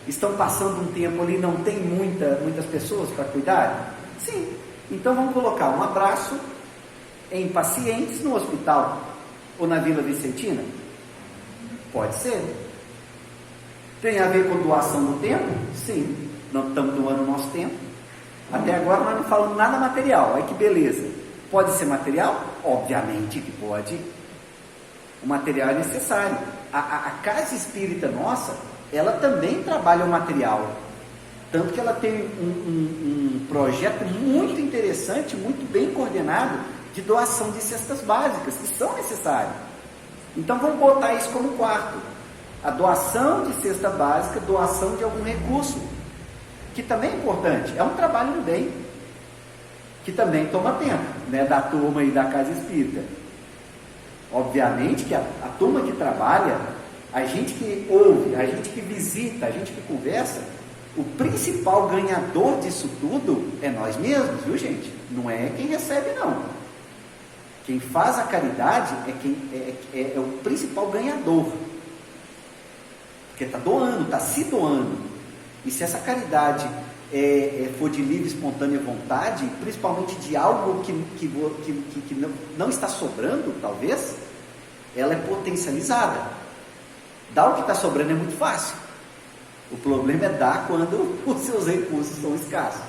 estão passando um tempo ali, não tem muitas pessoas para cuidar? Sim, então vamos colocar um abraço em pacientes no hospital, ou na Vila Vicentina? Pode ser. Tem a ver com doação do tempo? Sim, nós estamos doando o nosso tempo. Até agora nós não falamos nada material, olha que beleza. Pode ser material? Obviamente que pode. O material é necessário. A casa espírita nossa, ela também trabalha o material. Tanto que ela tem um projeto muito interessante, muito bem coordenado, de doação de cestas básicas, que são necessárias. Então vamos botar isso como quarto. A doação de cesta básica, doação de algum recurso, que também é importante, é um trabalho no bem, que também toma tempo, né, da turma e da casa espírita. Obviamente que a turma que trabalha, a gente que ouve, a gente que visita, a gente que conversa, o principal ganhador disso tudo é nós mesmos, viu gente? Não é quem recebe não. Quem faz a caridade é o principal ganhador, porque está doando, está se doando. E se essa caridade for de livre, espontânea vontade, principalmente de algo que não está sobrando, talvez, ela é potencializada. Dar o que está sobrando é muito fácil. O problema é dar quando os seus recursos são escassos.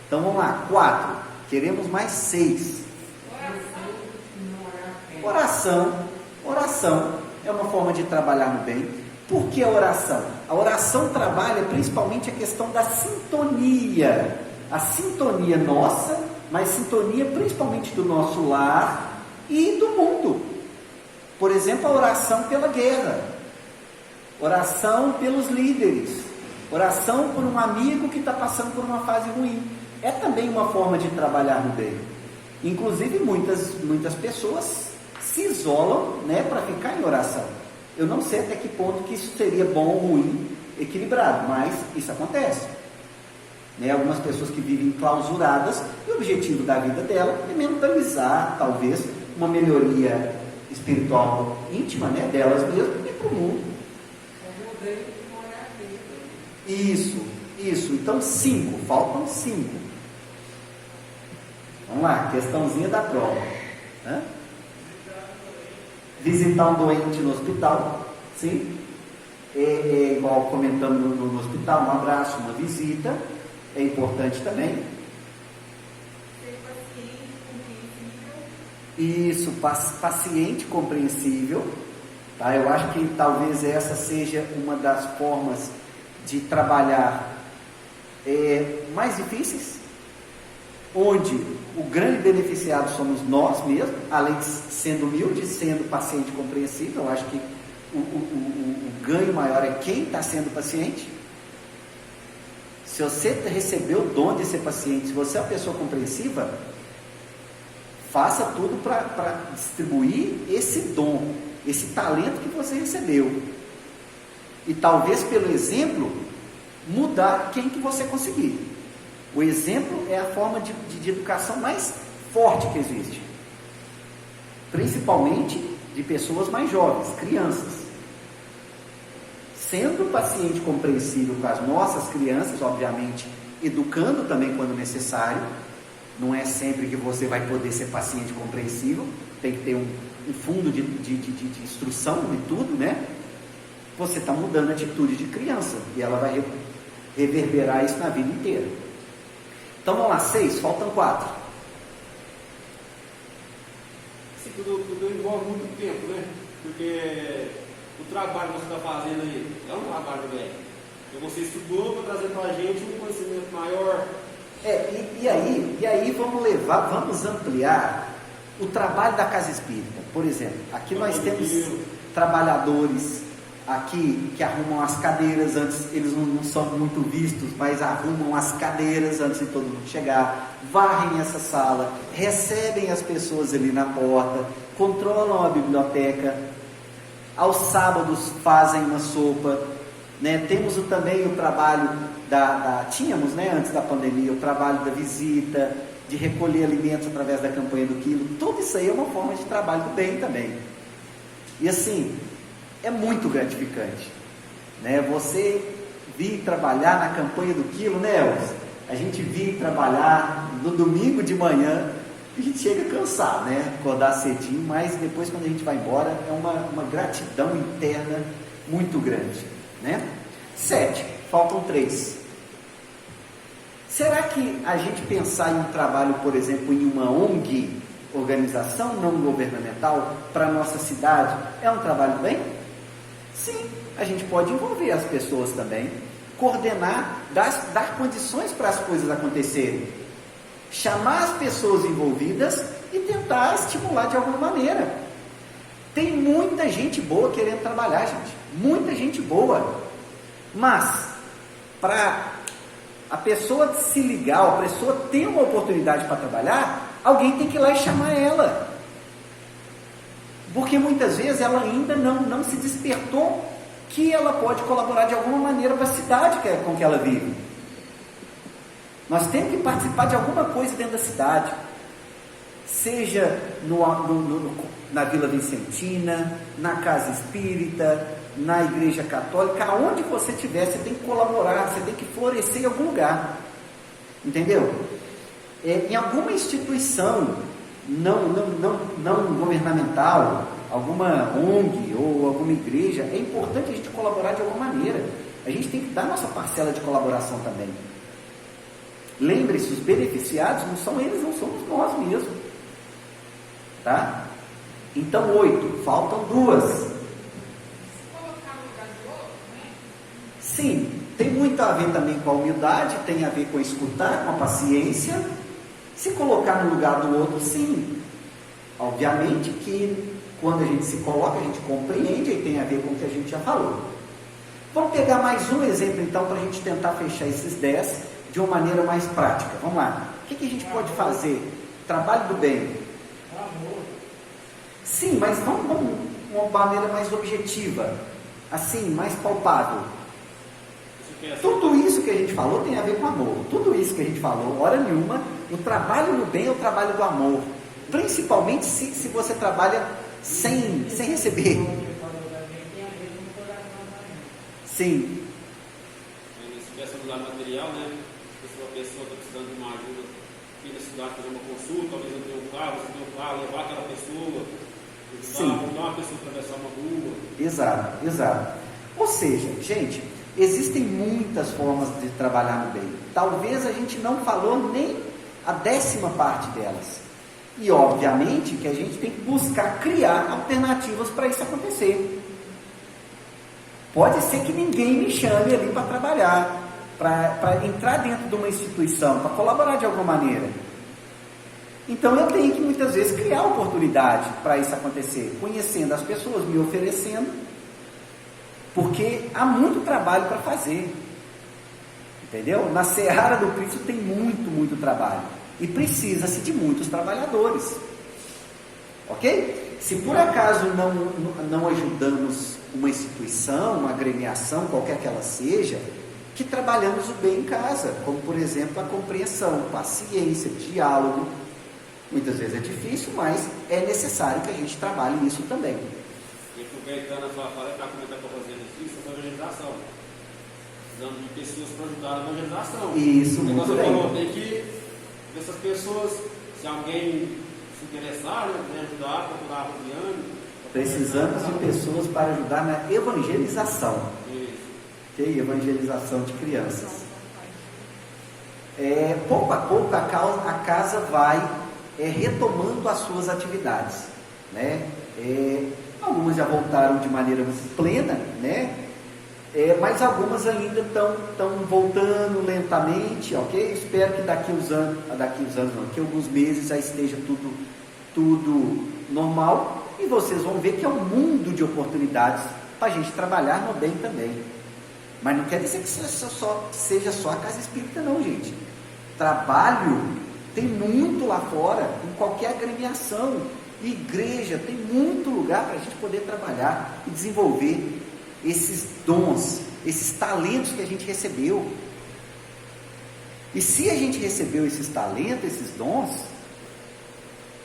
Então vamos lá, 4. Queremos mais 6. Oração é uma forma de trabalhar no bem. Por que a oração? A oração trabalha principalmente a questão da sintonia. A sintonia nossa, mas sintonia principalmente do nosso lar e do mundo. Por exemplo, a oração pela guerra. Oração pelos líderes. Oração por um amigo que está passando por uma fase ruim. É também uma forma de trabalhar no bem. Inclusive, muitas pessoas se isolam, né, para ficar em oração. Eu não sei até que ponto que isso seria bom ou ruim, equilibrado, mas isso acontece. Né? Algumas pessoas que vivem clausuradas, e o objetivo da vida dela é mentalizar, talvez, uma melhoria espiritual íntima, né, delas mesmas e para o mundo. Isso. Então 5, faltam 5. Vamos lá, questãozinha da prova. Visitar um doente no hospital, sim, igual comentando no hospital, um abraço, uma visita, é importante também. Ser paciente, compreensível. Isso, paciente, compreensível, tá? Eu acho que talvez essa seja uma das formas de trabalhar mais difíceis, onde o grande beneficiado somos nós mesmos, além de sendo humilde, sendo paciente compreensível. Eu acho que o ganho maior é quem está sendo paciente. Se você recebeu o dom de ser paciente, se você é uma pessoa compreensiva, faça tudo para distribuir esse dom, esse talento que você recebeu. E talvez pelo exemplo, mudar quem que você conseguir. O exemplo é a forma de educação mais forte que existe. Principalmente de pessoas mais jovens, crianças. Sendo paciente compreensível com as nossas crianças, obviamente, educando também quando necessário. Não é sempre que você vai poder ser paciente compreensível, tem que ter um fundo de instrução e tudo, né? Você está mudando a atitude de criança e ela vai reverberar isso na vida inteira. Então vamos lá, 6, faltam 4. Isso tudo envolve muito tempo, né? Porque o trabalho que você está fazendo aí é um trabalho velho. Então você estudou para trazer para a gente um conhecimento maior. E aí vamos ampliar o trabalho da casa espírita. Por exemplo, aqui nós temos trabalhadores aqui que arrumam as cadeiras antes, eles não são muito vistos, mas arrumam as cadeiras antes de todo mundo chegar, varrem essa sala, recebem as pessoas ali na porta, controlam a biblioteca, aos sábados fazem uma sopa, né? Temos também o trabalho tínhamos, né, antes da pandemia, o trabalho da visita, de recolher alimentos através da campanha do quilo. Tudo isso aí é uma forma de trabalho do bem também. E assim, é muito gratificante, né? Você vir trabalhar na campanha do quilo, né, Elvis? A gente vir trabalhar no domingo de manhã, a gente chega a cansar, né? Acordar cedinho, mas depois quando a gente vai embora, é uma gratidão interna muito grande, né? 7, faltam 3. Será que a gente pensar em um trabalho, por exemplo, em uma ONG, organização não governamental, para a nossa cidade, é um trabalho bem? Sim, a gente pode envolver as pessoas também, coordenar, dar condições para as coisas acontecerem, chamar as pessoas envolvidas e tentar estimular de alguma maneira. Tem muita gente boa querendo trabalhar, gente, muita gente boa, mas para a pessoa se ligar, a pessoa ter uma oportunidade para trabalhar, alguém tem que ir lá e chamar ela. Porque muitas vezes ela ainda não se despertou que ela pode colaborar de alguma maneira para a cidade com que ela vive. Nós temos que participar de alguma coisa dentro da cidade. Seja na Vila Vicentina, na Casa Espírita, na Igreja Católica, aonde você estiver, você tem que colaborar, você tem que florescer em algum lugar, entendeu? Em alguma instituição não governamental, alguma ONG ou alguma igreja, é importante a gente colaborar de alguma maneira. A gente tem que dar nossa parcela de colaboração também. Lembre-se, os beneficiados não são eles, não somos nós mesmos, tá? Então 8, faltam 2. Sim, tem muito a ver também com a humildade, tem a ver com escutar, com a paciência. Se colocar no lugar do outro, sim. Obviamente que quando a gente se coloca, a gente compreende e tem a ver com o que a gente já falou. Vamos pegar mais um exemplo então para a gente tentar fechar esses 10 de uma maneira mais prática. Vamos lá. O que a gente pode fazer? Trabalho do bem. Sim, mas vamos de uma maneira mais objetiva, assim, mais palpável. Tudo isso que a gente falou tem a ver com amor. Tudo isso que a gente falou, hora nenhuma, o trabalho no bem é o trabalho do amor. Principalmente se você trabalha sem receber. Sim. Se tivesse do lado material, né? Se uma pessoa está precisando de uma ajuda, ir na cidade fazer uma consulta, talvez não tenha um carro, você tem um carro, levar aquela pessoa, ajudar uma pessoa a atravessar uma rua. Exato. Ou seja, gente, existem muitas formas de trabalhar no bem. Talvez a gente não falou nem a 10ª parte delas. E obviamente que a gente tem que buscar criar alternativas para isso acontecer. Pode ser que ninguém me chame ali para trabalhar, para entrar dentro de uma instituição, para colaborar de alguma maneira. Então eu tenho que muitas vezes criar oportunidade para isso acontecer, conhecendo as pessoas, me oferecendo, porque há muito trabalho para fazer, entendeu? Na seara do Cristo tem muito trabalho, e precisa-se de muitos trabalhadores, ok? Se por acaso não ajudamos uma instituição, uma agremiação, qualquer que ela seja, que trabalhamos o bem em casa, como por exemplo a compreensão, paciência, diálogo. Muitas vezes é difícil, mas é necessário que a gente trabalhe isso também. E aproveitando a sua fala, está comentando para fazer isso sobre evangelização. Precisamos de pessoas para ajudar na evangelização. Isso, muito bem. Falou, tem que ver essas pessoas, se alguém se interessar, né, ajudar, procurar a Rubiane. Precisamos de pessoas para ajudar na evangelização. Isso. Ok? Evangelização de crianças. Pouco a pouco a casa vai retomando as suas atividades, né? Algumas já voltaram de maneira plena, né? Mas algumas ainda estão voltando lentamente, ok? Espero que daqui alguns meses já esteja tudo normal, e vocês vão ver que é um mundo de oportunidades para a gente trabalhar no bem também. Mas não quer dizer que seja só a casa espírita não, gente. Trabalho tem muito lá fora, em qualquer agremiação, igreja, tem muito lugar para a gente poder trabalhar e desenvolver esses dons, esses talentos que a gente recebeu. E se a gente recebeu esses talentos, esses dons,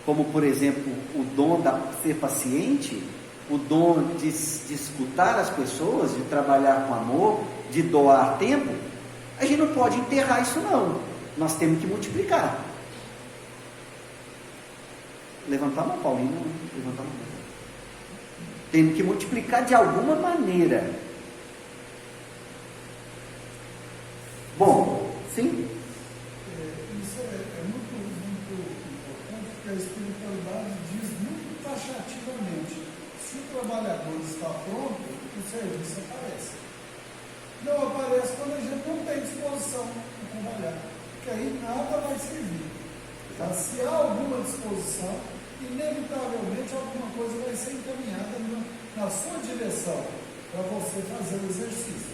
como por exemplo o dom de ser paciente, o dom de escutar as pessoas, de trabalhar com amor, de doar tempo, a gente não pode enterrar isso não, nós temos que multiplicar. Levantar a mão, Paulinho, levantar a mão. Temos que multiplicar de alguma maneira. Bom, sim? Isso é muito importante, porque a espiritualidade diz muito taxativamente: se o trabalhador está pronto, o serviço aparece. Não aparece quando a gente não tem disposição para trabalhar, porque aí nada vai servir. Tá? Se há alguma disposição, inevitavelmente alguma coisa vai ser encaminhada na sua direção para você fazer o exercício.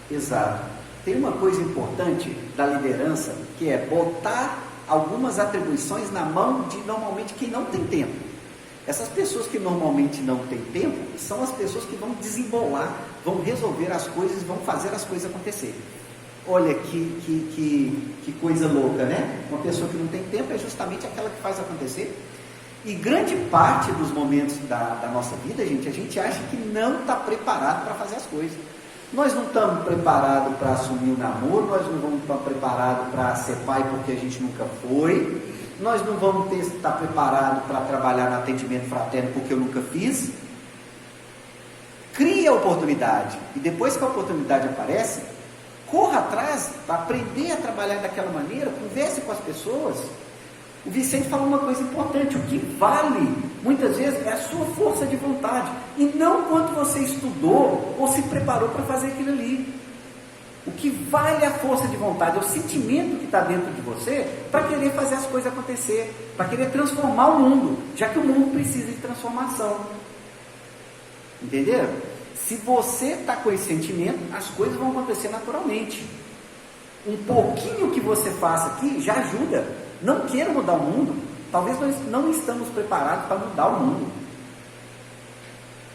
Exato. Tem uma coisa importante da liderança, que é botar algumas atribuições na mão de normalmente quem não tem tempo. Essas pessoas que normalmente não têm tempo são as pessoas que vão desembolar, vão resolver as coisas, vão fazer as coisas acontecer. Olha que coisa louca, né? Uma pessoa que não tem tempo é justamente aquela que faz acontecer. E grande parte dos momentos da nossa vida, gente, a gente acha que não está preparado para fazer as coisas. Nós não estamos preparados para assumir o namoro, nós não vamos estar preparados para ser pai porque a gente nunca foi, nós não vamos estar preparados para trabalhar no atendimento fraterno porque eu nunca fiz. Crie a oportunidade, e depois que a oportunidade aparece, corra atrás para aprender a trabalhar daquela maneira, converse com as pessoas. O Vicente falou uma coisa importante: o que vale, muitas vezes, é a sua força de vontade, e não quanto você estudou ou se preparou para fazer aquilo ali. O que vale é a força de vontade, é o sentimento que está dentro de você para querer fazer as coisas acontecer, para querer transformar o mundo, já que o mundo precisa de transformação. Entenderam? Se você está com esse sentimento, as coisas vão acontecer naturalmente. Um pouquinho que você faça aqui já ajuda. Não queira mudar o mundo, talvez nós não estamos preparados para mudar o mundo,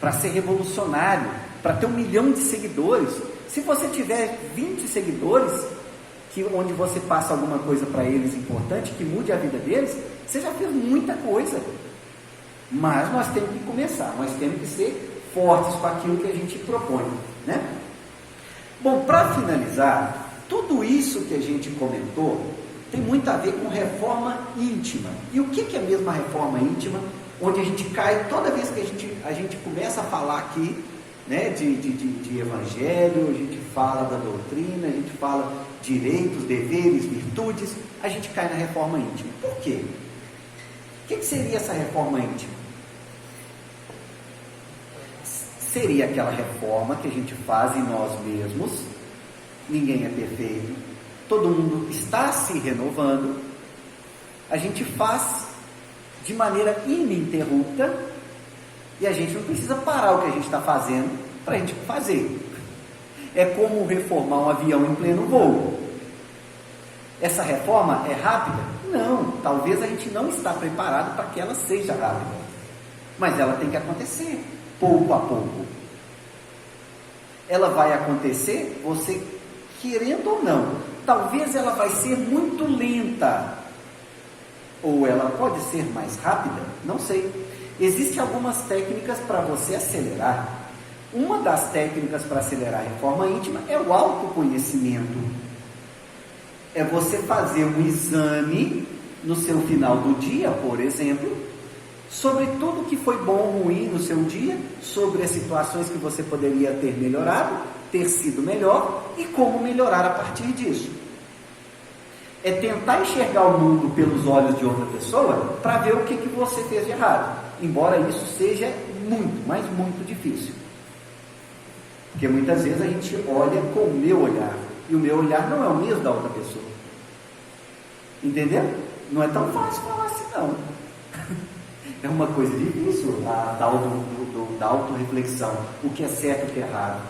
para ser revolucionário, para ter 1 milhão de seguidores. Se você tiver 20 seguidores, onde você passa alguma coisa para eles importante, que mude a vida deles, você já fez muita coisa. Mas nós temos que começar, nós temos que ser fortes com aquilo que a gente propõe, né? Bom, para finalizar, tudo isso que a gente comentou tem muito a ver com reforma íntima. E o que é mesmo a reforma íntima? Onde a gente cai, toda vez que a gente começa a falar aqui, né, de evangelho, a gente fala da doutrina, a gente fala direitos, deveres, virtudes, a gente cai na reforma íntima. Por quê? O que seria essa reforma íntima? seria aquela reforma que a gente faz em nós mesmos, ninguém é perfeito, todo mundo está se renovando, a gente faz de maneira ininterrupta e a gente não precisa parar o que a gente está fazendo para a gente fazer. É como reformar um avião em pleno voo. Essa reforma é rápida? Não, talvez a gente não está preparado para que ela seja rápida, mas ela tem que acontecer pouco a pouco. Ela vai acontecer, você querendo ou não. Talvez ela vai ser muito lenta, ou ela pode ser mais rápida, não sei. Existem algumas técnicas para você acelerar. Uma das técnicas para acelerar a reforma íntima é o autoconhecimento. É você fazer um exame no seu final do dia, por exemplo, sobre tudo que foi bom ou ruim no seu dia, sobre as situações que você poderia ter melhorado, ter sido melhor e como melhorar a partir disso. É tentar enxergar o mundo pelos olhos de outra pessoa para ver o que você fez de errado, embora isso seja muito, mas muito difícil. Porque muitas vezes a gente olha com o meu olhar, e o meu olhar não é o mesmo da outra pessoa. Entendeu? Não é tão fácil falar assim, não. É uma coisa difícil a tal da autorreflexão, o que é certo e o que é errado.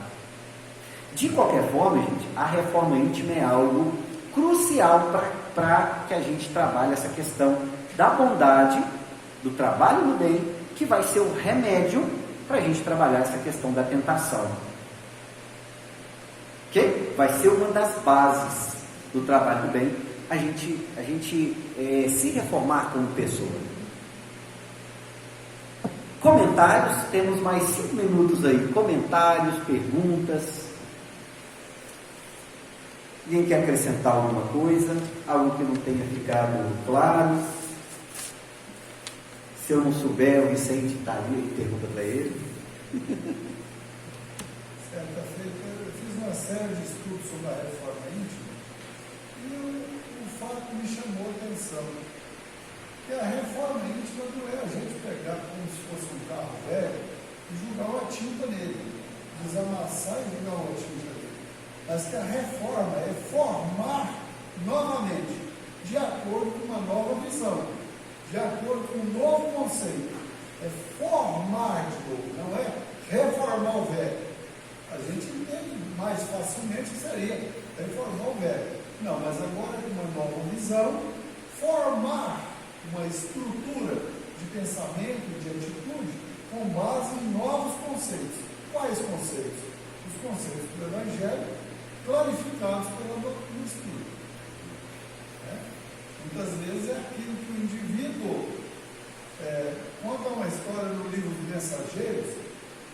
De qualquer forma, gente, a reforma íntima é algo crucial para que a gente trabalhe essa questão da bondade, do trabalho no bem, que vai ser o remédio para a gente trabalhar essa questão da tentação. Ok? Vai ser uma das bases do trabalho do bem, a gente se reformar como pessoa. Comentários, temos mais 5 minutos aí. Comentários, perguntas. Alguém quer acrescentar alguma coisa? Algo que não tenha ficado claro? Se eu não souber, o Vicente está ali e pergunta para ele. Certa feita, eu fiz uma série de estudos sobre a reforma íntima e o fato me chamou a atenção. Que a reforma íntima não é a gente pegar como se fosse um carro velho e jogar uma tinta nele, desamassar e jogar uma tinta nele. Mas que a reforma é formar novamente, de acordo com uma nova visão, de acordo com um novo conceito. É formar de novo, não é reformar o velho. A gente entende mais facilmente que seria reformar o velho. Não, mas agora com uma nova visão, formar uma estrutura de pensamento, de atitude, com base em novos conceitos. Quais conceitos? Os conceitos do Evangelho, clarificados pela doutrina espírita. Muitas vezes é aquilo que o indivíduo conta uma história no livro dos Mensageiros,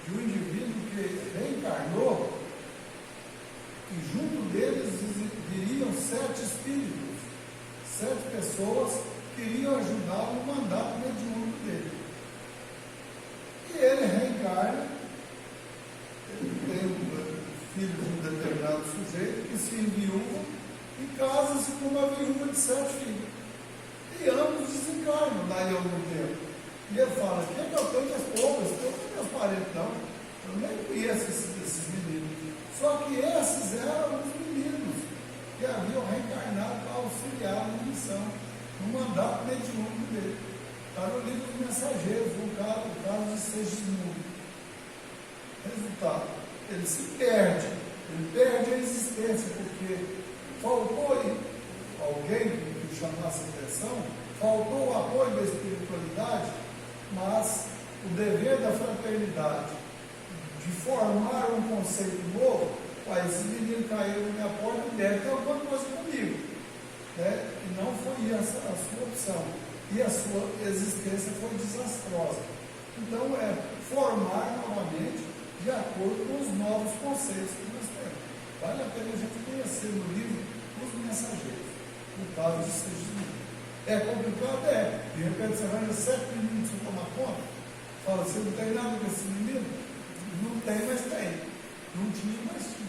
de um indivíduo que reencarnou e junto deles viriam 7 espíritos, 7 pessoas que iriam ajudá-lo no mandato mediúnico dele. E ele reencarna, ele tem um filho de um determinado sujeito que se enviúva e casa-se com uma viúva de 7 filhos. E ambos desencarnam daí a algum tempo. E ele fala, quem é que eu tenho as poucas? Eu não tenho meus parentes, não. Eu nem conheço esses meninos. Só que esses eram os meninos que haviam reencarnado para auxiliar na missão, no mandato mediúnico dele. Está no livro dos Mensageiros, o caso de Segismundo. Resultado, ele se perde, ele perde a existência, porque faltou alguém que chamasse atenção, faltou o apoio da espiritualidade, mas o dever da fraternidade, de formar um conceito novo. Esse menino caiu na minha porta e deve ter alguma coisa comigo, né? E não foi essa a sua opção, e a sua existência foi desastrosa. Então formar novamente de acordo com os novos conceitos que nós temos. Vale a pena a gente conhecer no livro Os Mensageiros, no caso de Segismundo. É complicado? De repente você arranja 7 meninos para tomar conta, fala, você não tem nada com esse menino? Não tem, mas tem. Não tinha, mas tinha.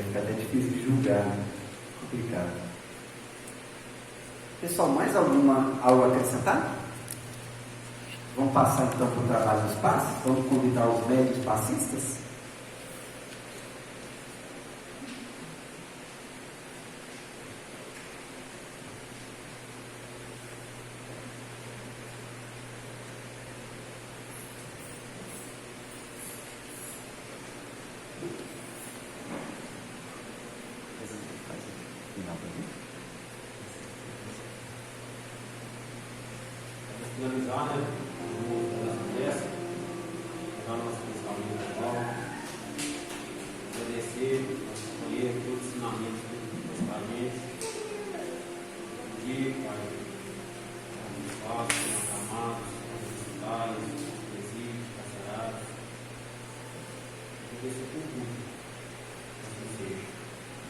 Fica até difícil de julgar, complicado. Pessoal, mais algo a acrescentar? Vamos passar então para o trabalho dos passos? Vamos convidar os médios passistas? Para finalizar, né? Vamos dessa, levar nosso pensamento atual, agradecer, escolher todos os ensinamentos que Ele trouxe para a gente. Pedir, Pai, os espaços, os amados, os necessitados, os presídios, carcerários. Agradecer por tudo.